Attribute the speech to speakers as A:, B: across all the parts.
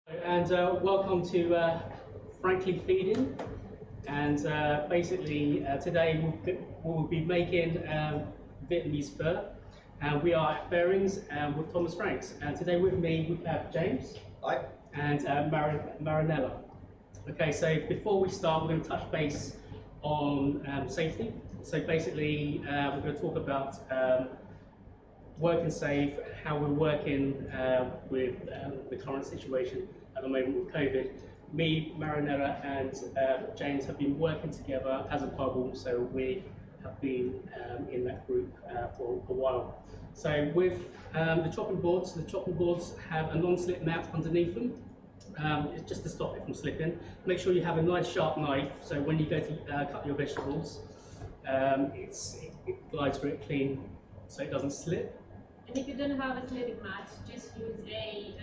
A: And welcome to Frankly Feeding. And basically today we'll be making Vietnamese pho. And we are at Barings with Thomas Franks. And today with me we have James.
B: Hi.
A: And Marinella. Okay, so before we start, we're going to touch base on safety. So basically we're going to talk about working safe, how we're working with the current situation at the moment with COVID. Me, Marinella and James have been working together as a bubble, so we have been in that group for a while. So with the chopping boards have a non-slip mat underneath them, just to stop it from slipping. Make sure you have a nice sharp knife, so when you go to cut your vegetables, it glides very clean, so it doesn't slip.
C: And if you don't have a slipping mat, just use a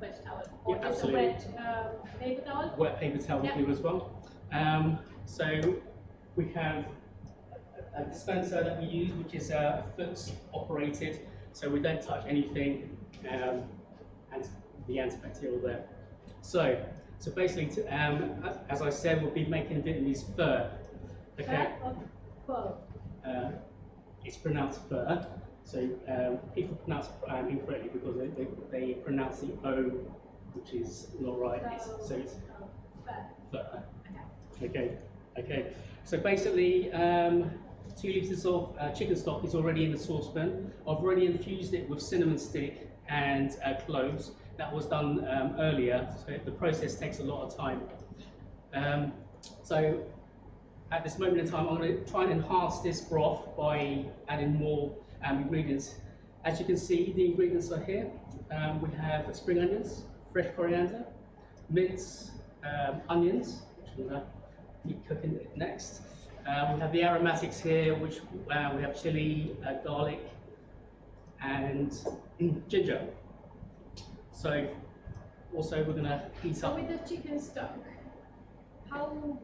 C: wet towel. Or
A: Yeah,
C: just
A: absolutely.
C: a wet paper towel.
A: Wet paper towel
C: Yep.
A: do as well. So we have a dispenser that we use, which is foot operated, so we don't touch anything, and the antibacterial there. So basically, as I said, we'll be making Vietnamese pho. Okay.
C: Pho.
A: It's pronounced pho. So people pronounce it incorrectly because they pronounce the O, which is not right. So it's pho. Okay. So basically, 2 litres of chicken stock is already in the saucepan. I've already infused it with cinnamon stick and cloves. That was done earlier, so the process takes a lot of time. So at this moment in time, I'm going to try and enhance this broth by adding more ingredients. As you can see, the ingredients are here. We have spring onions, fresh coriander, mince, onions, which we're going to keep cooking it next. We have the aromatics here, which we have chili, garlic, and ginger. So also we're going to heat
C: So
A: up.
C: with the chicken stock, how long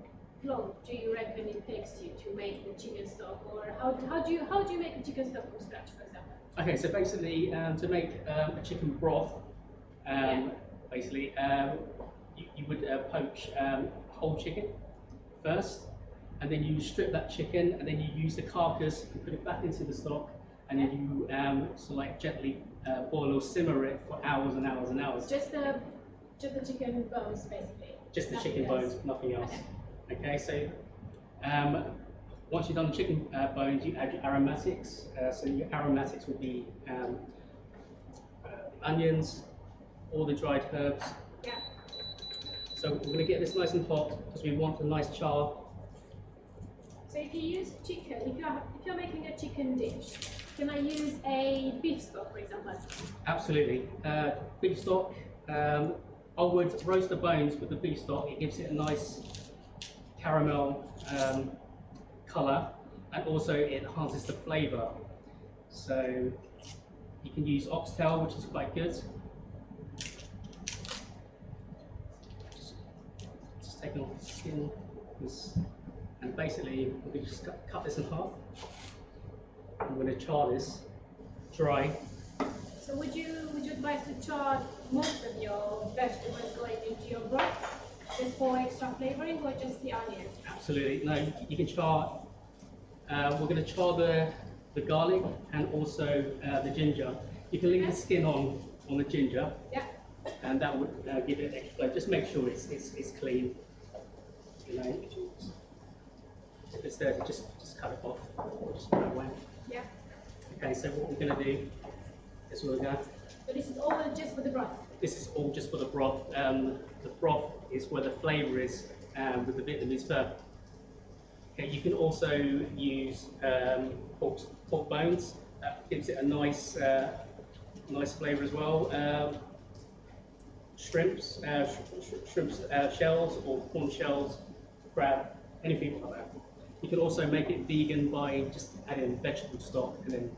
C: do you reckon it takes you to make the chicken stock, or how do you make the chicken stock from scratch, for example?
A: Okay, so basically to make a chicken broth, basically you would poach whole chicken first, and then you strip that chicken, and then you use the carcass and put it back into the stock, and then you sort of like gently boil or simmer it for hours and hours and hours.
C: Just the chicken bones, basically.
A: Just the
C: Nothing
A: chicken
C: else.
A: bones, nothing else.
C: Okay.
A: Okay, so once you've done the chicken bones, you add your aromatics. So your aromatics will be onions, all the dried herbs.
C: Yeah.
A: So we're going to get this nice and hot because we want a nice char.
C: So if you use chicken, if you're making a chicken dish, can I use a beef stock, for example?
A: Absolutely. Beef stock, I would roast the bones with the beef stock. It gives it a nice caramel colour, and also it enhances the flavour. So you can use oxtail, which is quite good. Just taking off the skin, and basically we're going to just cut this in half. I'm going to char this dry.
C: So would you advise to char most of your vegetables going into your broth, just for extra flavouring, or just the onion?
A: Absolutely. No, you can char. We're going to char the garlic and also the ginger. You can leave the skin on the ginger,
C: Yeah.
A: and that would give it extra flavor. Just make sure it's clean. You know, if it's dirty, just cut it off. Just put it away.
C: Yeah.
A: Okay. So what we're going to do is we're going to.
C: So this is all just for the broth.
A: This is all just for the broth. The broth is where the flavour is with the Vietnamese pho. Okay, you can also use pork bones. That gives it a nice flavour as well. Shrimps, shells or prawn shells, crab, anything like that. You can also make it vegan by just adding vegetable stock and then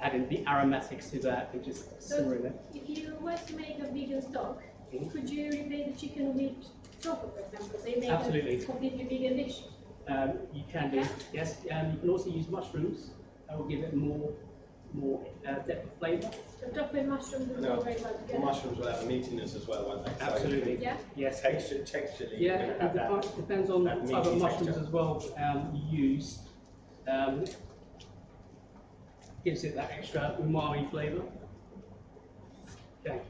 A: adding the aromatics to that and just simmering it.
C: If you were to make a vegan stock, could you replace the chicken with tofu, for example? So you make
A: Absolutely.
C: a completely vegan dish.
A: You can do, yes. You can also use mushrooms. That will give it more more depth of flavour.
C: So duck and mushrooms will go very well
B: The
C: together.
B: mushrooms will have a meatiness as well, won't they? So
A: Absolutely.
C: Yeah.
A: Yes.
B: texturally,
A: Yeah,
B: you're gonna have that.
A: depends on the
B: that
A: type of
B: meaty
A: mushrooms
B: texture.
A: as well you use. Gives it that extra umami flavour. Okay.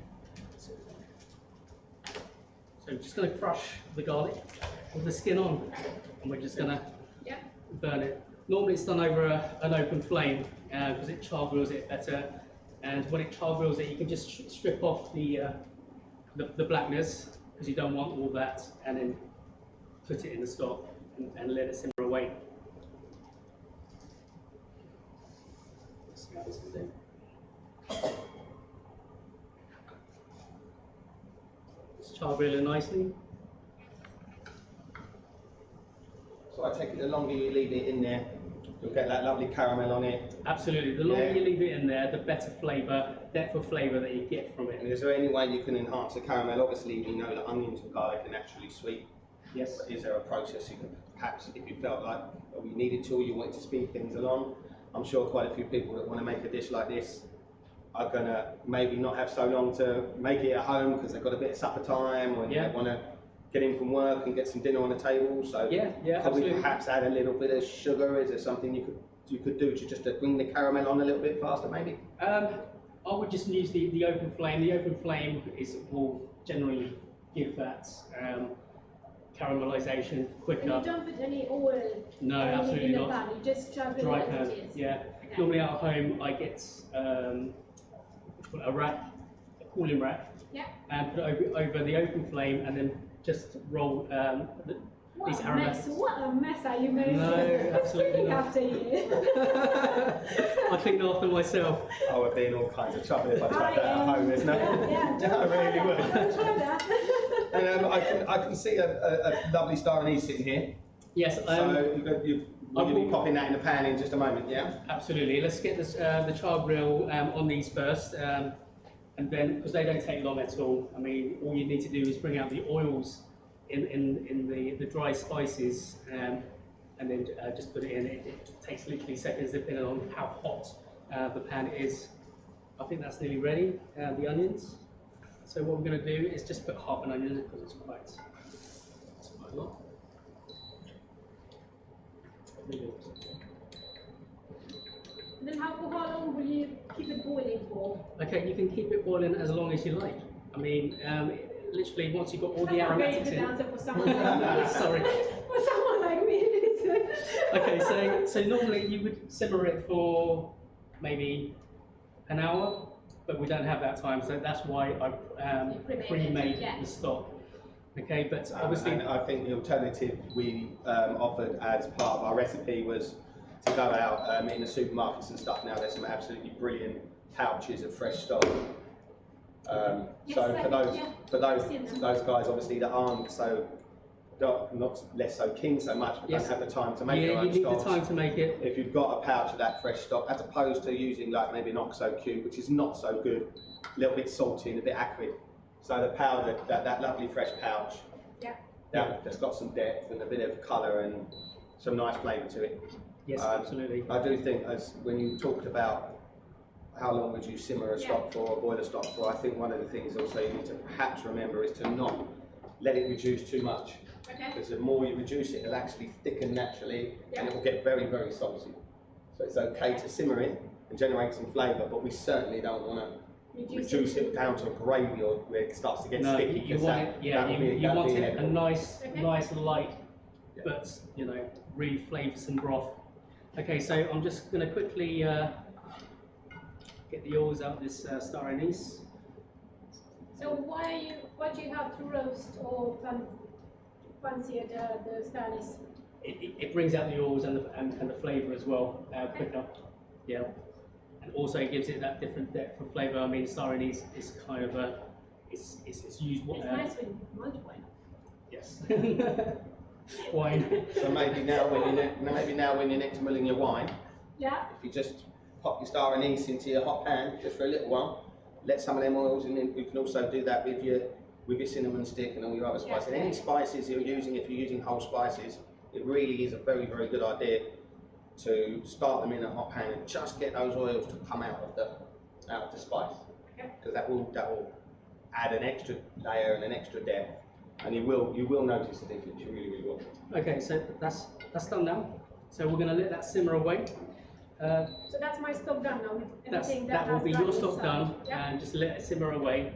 A: So just going to crush the garlic with the skin on, and we're just going to burn it. Normally it's done over an open flame because it char grills it better. And when it char grills it, you can just strip off the blackness because you don't want all that, and then put it in the stock and let it simmer away. Let's see how this is in. It's char grilling nicely.
B: So I take it the longer you leave it in there, you'll get that lovely caramel on it.
A: Absolutely. The longer you leave it in there, the better flavour, depth of flavour that you get from it.
B: And is there any way you can enhance the caramel? Obviously, we know that onions and garlic are naturally sweet.
A: Yes.
B: But is there a process you can perhaps, if you felt like you needed to, or you wanted to speed things along? I'm sure quite a few people that want to make a dish like this are going to maybe not have so long to make it at home because they've got a bit of supper time, or they want to get in from work and get some dinner on the table. So probably perhaps add a little bit of sugar. Is there something you could do to just to bring the caramel on a little bit faster, maybe?
A: I would just use the open flame. The open flame will generally give that caramelization quicker.
C: And you don't put any oil
A: No,
C: or anything
A: absolutely
C: in the
A: not.
C: pan, you just char grill
A: Dry
C: it as
A: pan.
C: it is.
A: Yeah.
C: Okay.
A: Normally at home I get a rack, a cooling rack, and put it over the open flame, and then just roll these aromatics.
C: What a mess are you making?
A: No, absolutely not.
C: After you.
A: I think after myself.
B: I would be in all kinds of trouble if I tried that at home, isn't it?
C: Yeah,
B: I really would.
C: Don't try that.
B: And I can see a lovely star anise sitting here.
A: Yes.
B: You'll be popping that in the pan in just a moment, yeah?
A: Absolutely. Let's get this, the char grill on these first, and then because they don't take long at all. I mean, all you need to do is bring out the oils in the dry spices, and then just put it in. It takes literally seconds depending on how hot the pan is. I think that's nearly ready. The onions. So what we're going to do is just put half an onion because it's quite a lot.
C: And then how long will you keep it boiling for?
A: Okay, you can keep it boiling as long as you like. I mean, literally once you've got all the aromatics in.
C: Answer for someone like me.
A: Sorry.
C: For someone like me.
A: Okay, so normally you would simmer it for maybe an hour, but we don't have that time, so that's why I pre-made the stock. Okay, but obviously,
B: and I think the alternative we offered as part of our recipe was to go out in the supermarkets and stuff. Now there's some absolutely brilliant pouches of fresh stock. So for those guys obviously that aren't so not less so keen so much, but don't have the time to make their own
A: you need
B: stocks.
A: the time to make it.
B: If you've got a pouch of that fresh stock, as opposed to using like maybe an OXO cube, which is not so good, a little bit salty and a bit acrid. So the powder, that lovely fresh pouch, that's got some depth and a bit of colour and some nice flavour to it.
A: Yes, absolutely.
B: I do think, as when you talked about how long would you simmer a stock for or boil a stock for, I think one of the things also you need to perhaps remember is to not let it reduce too much. Because the more you reduce it, it'll actually thicken naturally and it will get very, very salty. So it's okay to simmer it and generate some flavour, but we certainly don't want to reduce it down to a gravy or where it starts to get sticky.
A: You want it, you want it a nice light, but really flavoursome broth. Okay, so I'm just going to quickly get the oils out of this star anise.
C: So why do you have to roast or fancy the star anise?
A: It brings out the oils and the flavour as well quicker. Yeah. And also it gives it that different depth of flavour. I mean, star anise is kind of it's used.
C: It's nice with much wine.
A: Yes. Wine.
B: So maybe now when you're next milling your wine, if you just pop your star anise into your hot pan just for a little while, let some of them oils in, and you can also do that with your cinnamon stick and all your other spices. Any spices you're using, if you're using whole spices, it really is a very, very good idea to start them in a hot pan and just get those oils to come out of the spice, because that will add an extra layer and an extra depth, and you will notice the difference. You really will.
A: Okay, so that's done now. So we're going to let that simmer away.
C: So that's my stock done now with everything
A: that will
C: has
A: be
C: gone
A: your stock
C: inside.
A: done,
C: Yeah.
A: and just let it simmer away.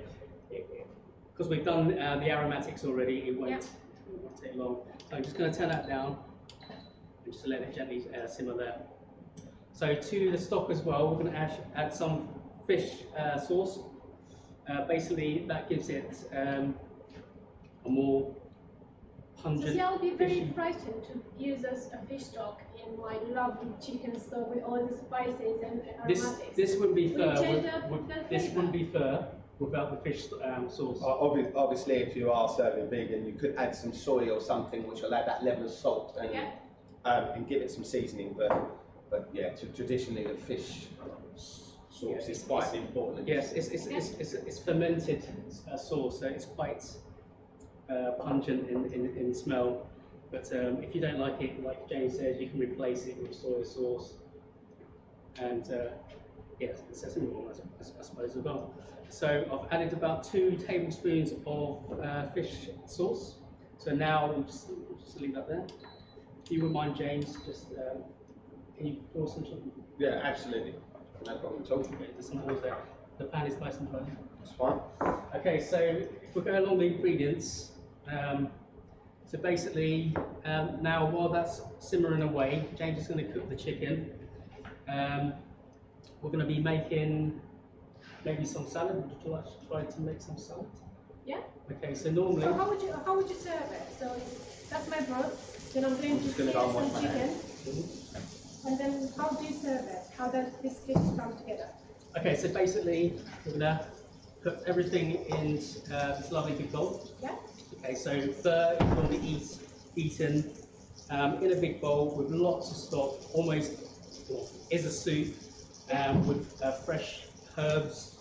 A: Because we've done the aromatics already, it won't take long. So I'm just going to turn that down and just let it gently simmer there. So to the stock as well, we're going to add some fish sauce. Basically, that gives it a more pungent.
C: See, I'll be very
A: fishy.
C: frightened to use as a fish stock in my lovely chicken stock with all the spices and aromatics.
A: This wouldn't be
C: Will it
A: fur.
C: change the
A: This
C: flavour?
A: wouldn't be fur without the fish sauce.
B: Obviously, if you are serving vegan, you could add some soy or something, which will add that level of salt and give it some seasoning. But yeah, traditionally the fish sauce is quite important.
A: Yes, it's fermented sauce, so it's quite pungent in smell. But if you don't like it, like James says, you can replace it with soy sauce and yes, sesame oil, I suppose as well. So I've added about 2 tablespoons of fish sauce. So now we'll just leave that there. If you wouldn't mind, James, just can you pour some?
B: Yeah, absolutely. No problem at all.
A: Okay, there's some oils there. The pan is nice and dry.
B: That's fine.
A: Okay, so if we go along the ingredients, so basically now while that's simmering away, James is going to cook the chicken. We're going to be making maybe some salad. Would you like to try to make some salad?
C: Yeah.
A: Okay, so normally.
C: So how would you serve it? So that's my broth. Then I'm going to
B: just gonna
C: sear
B: go and wash
C: some
B: my
C: chicken.
B: hands.
C: And then how do you serve it? How does this dish come together?
A: Okay, so basically we're going to put everything in this lovely big bowl.
C: Yeah.
A: Okay, so fur is going to be eaten in a big bowl with lots of stock, almost is a soup with fresh herbs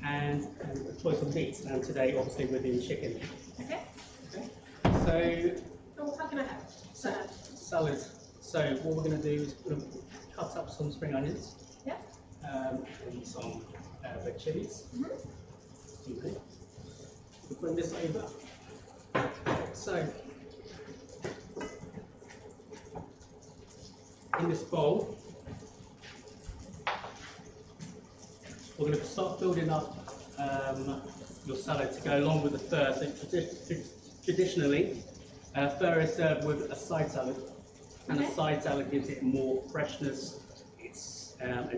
A: and a choice of meats. And today, obviously, we're doing chicken.
C: Okay.
A: Okay.
C: So how can I have salad?
A: Salad. So what we're going to do is we're going to cut up some spring onions.
C: Yeah.
A: And some red chilies. Okay. We'll bring this over. So, in this bowl, we're going to start building up your salad to go along with the fur. So traditionally, fur is served with a side salad, and a side salad gives it more freshness. It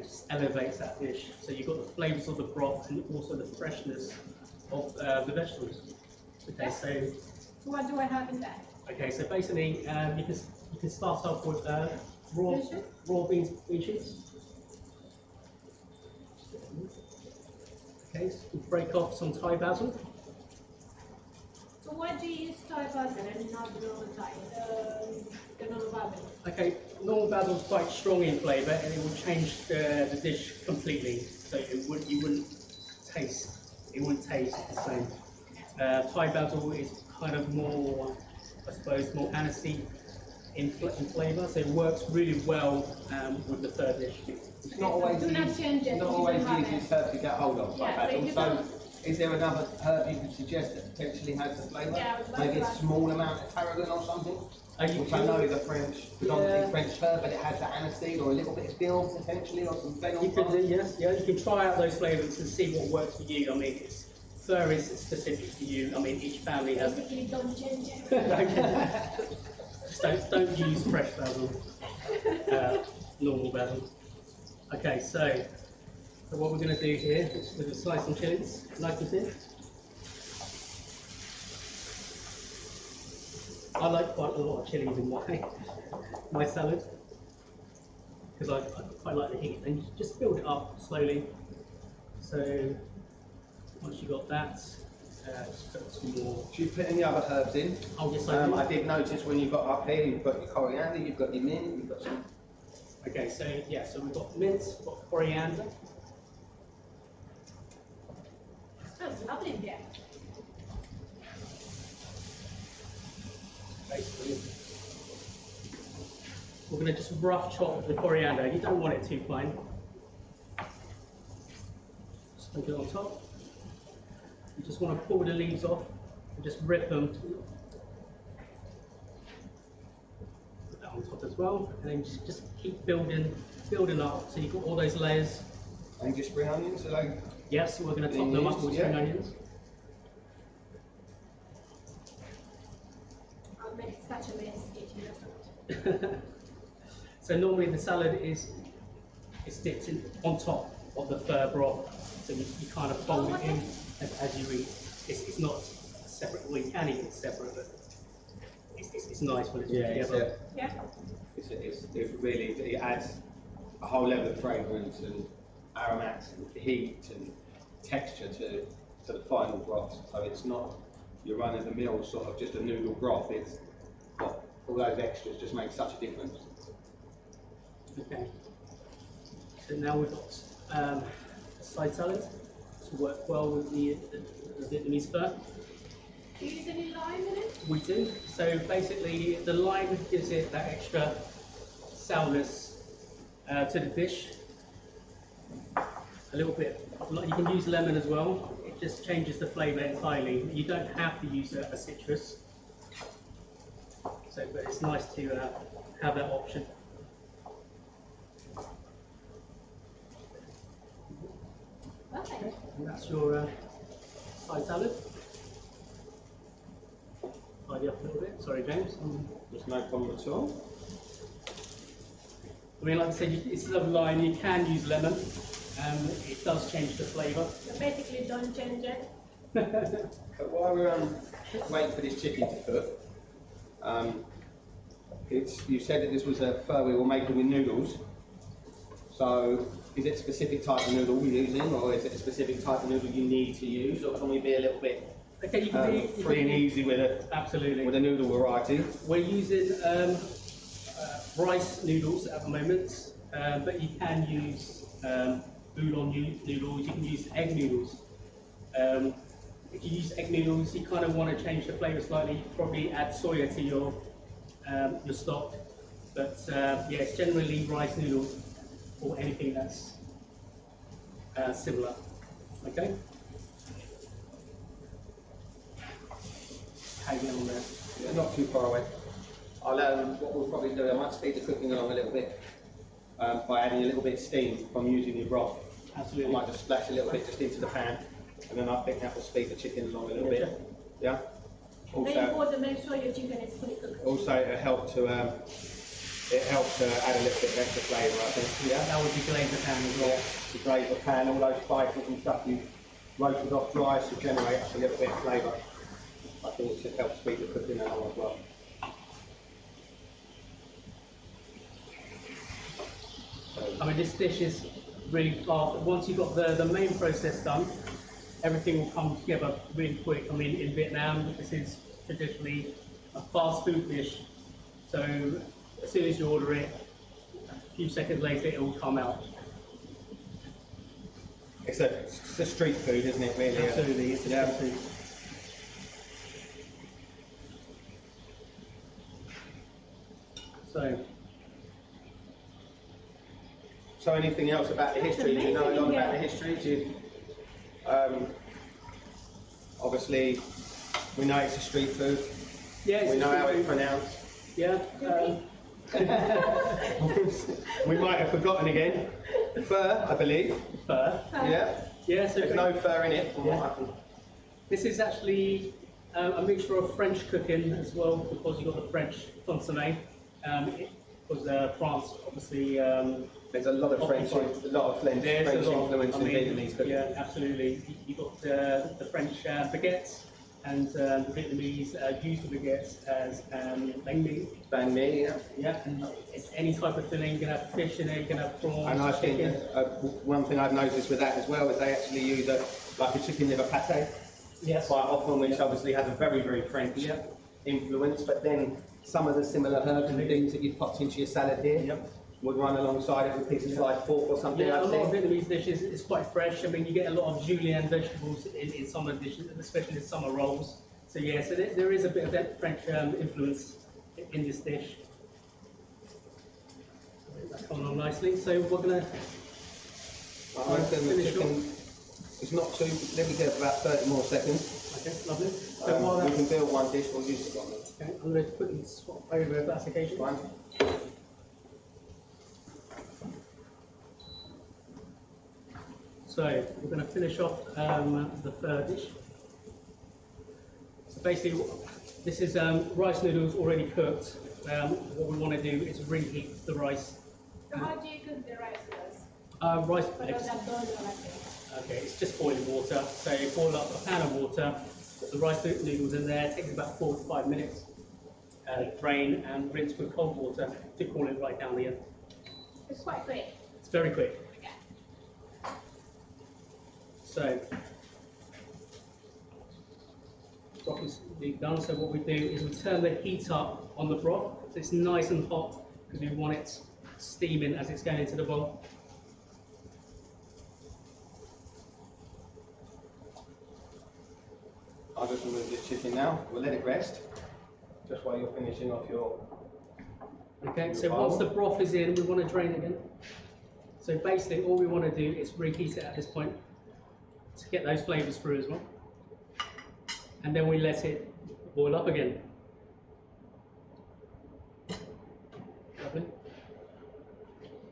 A: just elevates that dish. So you've got the flavours of the broth and also the freshness of the vegetables. Okay, so
C: what do I have in there?
A: okay, so basically you can start off with raw bean shoots. Okay, so you break off some Thai basil.
C: So why do you use Thai basil and not the normal Thai, the normal basil?
A: Okay, normal basil is quite strong in flavour and it will change the dish completely. So you wouldn't taste the same. Thai basil is kind of more, I suppose, more aniseed in flavour, so it works really well with the third dish.
B: It's not always
C: Do not change it.
B: not always the easiest herb to get hold of.
C: Yeah,
B: Like
C: so
B: basil.
C: you
B: So,
C: don't-
B: is there another herb you could suggest that potentially has the flavour?
C: Yeah, I would like
B: Maybe a
C: that.
B: small amount of tarragon or something?
A: You
B: Which I
A: could-
B: know is a French,
A: Yeah.
B: predominantly French herb, but it has the aniseed or a little bit of dill potentially, or some fennel.
A: You could do, yes, yeah, you can try out those flavours and see what works for you. I mean, fur is specific to you. I mean, each family has.
C: Basically, don't change it.
A: Just don't use fresh basil, normal basil. Okay, so what we're going to do here is we're going to slice some chilies, nice and thin. I like quite a lot of chilies in my salad because I quite like the heat, and you just build it up slowly. So once you got that, just put some more.
B: Do you put any other herbs in?
A: Oh yes, I do.
B: I did notice when you got up here, you've got your coriander, you've got your mint, you've got some.
A: Okay, so yeah, so we've got mint, we've got coriander.
C: That's lovely in there.
A: Basically. we're going to just rough chop the coriander. You don't want it too fine. Just make it on top. You just want to pull the leaves off and just rip them. Put that on top as well, and then just keep building up. So you've got all those layers.
B: And your spring onions, are they?
A: Yes, we're going to top them up with spring onions.
C: I'll make such a mess eating the salad.
A: So normally the salad is dipped in on top of the fir broth, so you kind of fold it in as you eat. It's not separate. Well, you can eat it separate, but it's nice when it's together.
B: It really adds a whole level of fragrance and aromatics and heat and texture to the final broth. So it's not your run-of-the-mill sort of just a noodle broth. It's got all those extras just make such a difference.
A: Okay. So now we've got a side salad to work well with the Vietnamese fir.
C: Do you use any lime in it?
A: We do. So basically, the lime gives it that extra sourness to the dish. A little bit. You can use lemon as well. It just changes the flavour entirely. You don't have to use a citrus. So, but it's nice to have that option.
C: Okay.
A: And that's your side salad. Tidy up a little bit. Sorry, James.
B: There's no problem at all.
A: I mean, like I said, instead of lime, you can use lemon. It does change the flavour.
C: So basically, don't change it.
B: But while we're waiting for this chicken to cook, you said that this was a fir we were making with noodles. So is it a specific type of noodle we're using, or is it a specific type of noodle you need to use, or can we be a little bit free and easy with it?
A: Absolutely.
B: With a noodle variety.
A: We're using rice noodles at the moment, but you can use udon noodles. You can use egg noodles. If you use egg noodles, you kind of want to change the flavour slightly. You probably add soya to your stock, but yeah, it's generally rice noodles or anything that's similar. Okay. How you get on there?
B: Yeah, not too far away. What we'll probably do, I might speed the cooking along a little bit by adding a little bit of steam from using your broth.
A: Absolutely.
B: I might just splash a little bit just into the pan, and then I think that will speed the chicken along a little bit. Yeah.
C: Very important, make sure your chicken is fully cooked.
B: Also, it helps to add a little bit of extra flavour, I think. Yeah.
A: That would be glaze the pan as well.
B: Yeah. To glaze the pan, all those spices and stuff you roasted off dry to generate a little bit of flavour. I think it should help speed the cooking along as well.
A: I mean, this dish is really fast. Once you've got the main process done, everything will come together really quick. I mean, in Vietnam, this is traditionally a fast food dish. So as soon as you order it, a few seconds later, it will come out.
B: It's a street food, isn't it, really?
A: Absolutely, it's a street food.
B: So anything else about the history? Do you know a lot about the history? Obviously, we know it's a street food.
A: Yeah,
B: we know how it's pronounced.
A: Yeah.
B: We might have forgotten again. Fir, I believe.
A: Fir.
B: Yeah.
A: Yeah. So
B: there's no fir in it.
A: This is actually a mixture of French cooking as well, because you've got the French consommé. Because France, obviously.
B: There's a lot of French influence in Vietnamese cooking.
A: Yeah, absolutely. You've got the French baguettes, and the Vietnamese use the baguettes as banh mi.
B: Banh mi, yeah.
A: Yeah, and it's any type of filling. You can have fish in it, you can have prawns.
B: And I think one thing I've noticed with that as well is they actually use a chicken liver pate.
A: Yes.
B: Quite often, which obviously has a very, very French influence, but then some of the similar herbs and things that you've popped into your salad here would run alongside it with pieces like pork or something.
A: Yeah, a lot of Vietnamese dishes is quite fresh. I mean, you get a lot of julienne vegetables in some of the dishes, especially in summer rolls. So yeah, so there is a bit of that French influence in this dish. That's coming on nicely. So we're going to
B: I reckon the chicken is not too, let me give about 30 more seconds.
A: Okay, lovely. So while
B: we can build one dish, we'll use the one.
A: Okay, I'm going to quickly swap over if that's occasion.
B: Fine.
A: So we're going to finish off the third dish. So basically, this is rice noodles already cooked. What we want to do is reheat the rice.
C: So how do you cook the rice noodles?
A: Rice.
C: For those that don't know like this.
A: Okay, it's just boiling water. So you boil up a pan of water, put the rice noodles in there. It takes about 4 to 5 minutes. Drain and rinse with cold water to cool it right down the end.
C: It's quite quick.
A: It's very quick.
C: Okay.
A: So, broth is done. So what we do is we turn the heat up on the broth so it's nice and hot because we want it steaming as it's going into the bowl.
B: I'll just remove this chicken now. We'll let it rest, just while you're finishing off your...
A: Okay, so once the broth is in, we want to drain again. So basically all we want to do is reheat it at this point to get those flavours through as well. And then we let it boil up again. Lovely.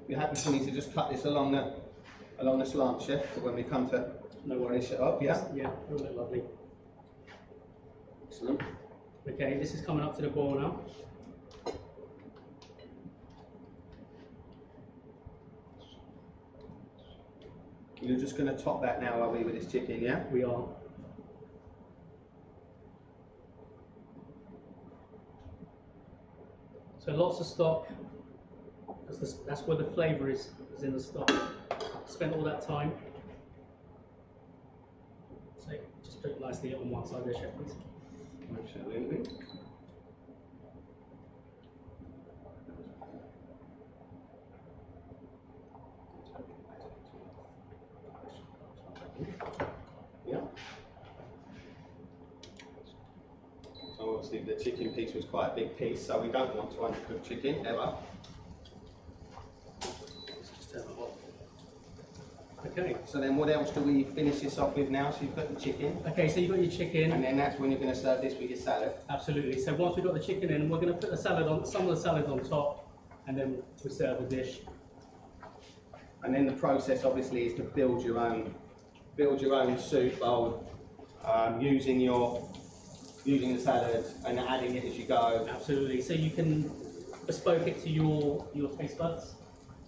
B: You're happy for me to just cut this along the slant, chef, for when we come to finish it up, yeah?
A: Yeah, it'll look lovely.
B: Excellent.
A: Okay, this is coming up to the boil now.
B: You're just going to top that now, are we, with this chicken, yeah?
A: We are. So lots of stock, because that's where the flavour is in the stock. Spent all that time. So just put it nicely on one side there, chef, please.
B: Absolutely. Yeah. So obviously the chicken piece was quite a big piece, so we don't want to undercook chicken ever.
A: Let's just turn it off. Okay.
B: So then what else do we finish this off with now? So you've got the chicken.
A: Okay, so you've got your chicken.
B: And then that's when you're going to serve this with your salad.
A: Absolutely. So once we've got the chicken in, we're going to put the salad on, some of the salad on top, and then we serve the dish.
B: And then the process obviously is to build your own soup bowl, using the salad and adding it as you go.
A: Absolutely. So you can bespoke it to your taste buds.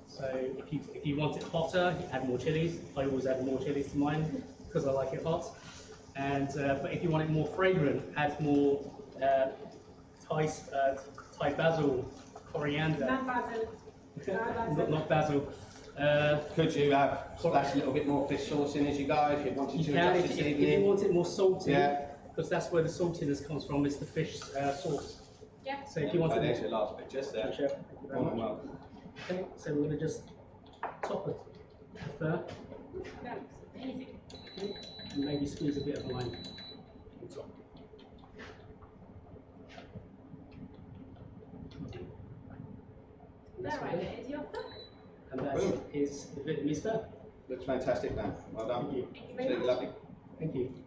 A: So if you want it hotter, you add more chilies. I always add more chilies to mine because I like it hot. And but if you want it more fragrant, add more Thai basil, coriander.
C: Not basil.
A: Not basil.
B: Could you splash a little bit more fish sauce in as you go if you wanted
A: You
B: to?
A: can if you want it more salty.
B: Yeah.
A: Because that's where the saltiness comes from. It's the fish sauce.
C: Yeah.
A: So if you want
B: There's
A: it,
B: your last bit just there.
A: Chef, thank you very much.
B: Well.
A: Okay, so we're going to just top it with that.
C: That looks amazing.
A: Okay, and maybe squeeze a bit of lime on top.
C: That right there is your cook.
A: And that is the Vietnamese fare.
B: Looks fantastic, man. Well done.
A: Thank you.
C: Thank you very
B: Absolutely
C: much.
B: lovely.
A: Thank you.